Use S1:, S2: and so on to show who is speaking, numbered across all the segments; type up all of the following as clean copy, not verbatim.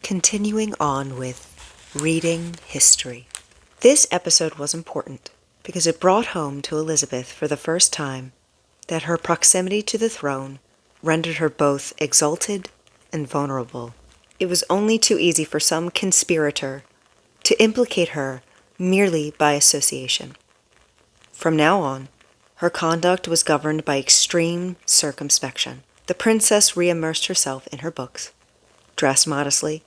S1: Continuing on with reading history. This episode was important because it brought home to Elizabeth for the first time that her proximity to the throne rendered her both exalted and vulnerable. It was only too easy for some conspirator to implicate her merely by association. From now on, her conduct was governed by extreme circumspection. The princess re-immersed herself in her books, dressed modestly,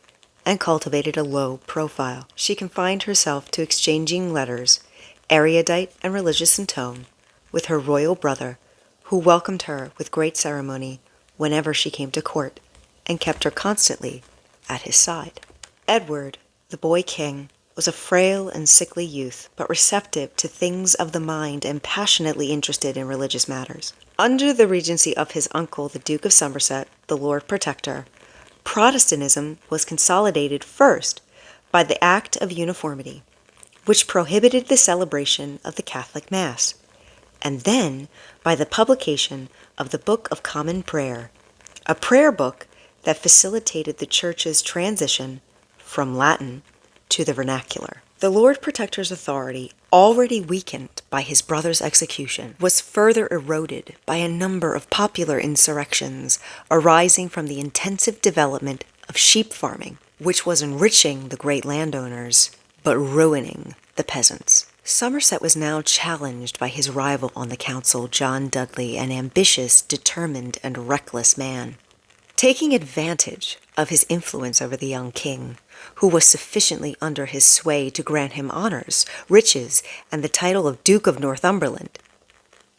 S1: and cultivated a low profile. She confined herself to exchanging letters, erudite and religious in tone, with her royal brother, who welcomed her with great ceremony whenever she came to court, and kept her constantly at his side. Edward, the boy king, was a frail and sickly youth, but receptive to things of the mind and passionately interested in religious matters. Under the regency of his uncle, the Duke of Somerset, the Lord Protector, Protestantism was consolidated first by the Act of Uniformity, which prohibited the celebration of the Catholic Mass, and then by the publication of the Book of Common Prayer, a prayer book that facilitated the Church's transition from Latin to the vernacular. The Lord Protector's authority, already weakened by his brother's execution, was further eroded by a number of popular insurrections arising from the intensive development of sheep farming, which was enriching the great landowners, but ruining the peasants. Somerset was now challenged by his rival on the council, John Dudley, an ambitious, determined, and reckless man. Taking advantage of his influence over the young king, who was sufficiently under his sway to grant him honors, riches, and the title of Duke of Northumberland,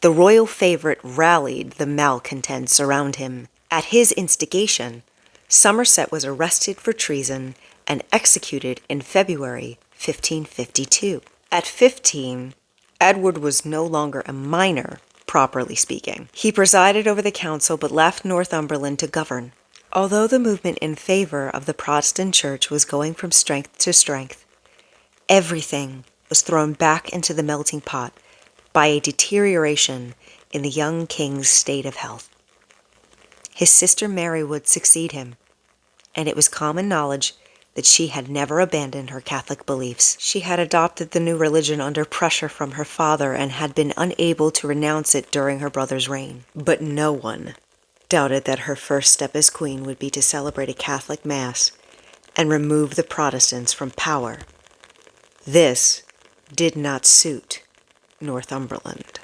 S1: the royal favorite rallied the malcontents around him. At his instigation, Somerset was arrested for treason and executed in February 1552. At 15, Edward was no longer a minor, properly speaking. He presided over the council but left Northumberland to govern. Although the movement in favor of the Protestant Church was going from strength to strength, everything was thrown back into the melting pot by a deterioration in the young king's state of health. His sister Mary would succeed him, and it was common knowledge that she had never abandoned her Catholic beliefs. She had adopted the new religion under pressure from her father and had been unable to renounce it during her brother's reign. But no one doubted that her first step as queen would be to celebrate a Catholic Mass and remove the Protestants from power. This did not suit Northumberland.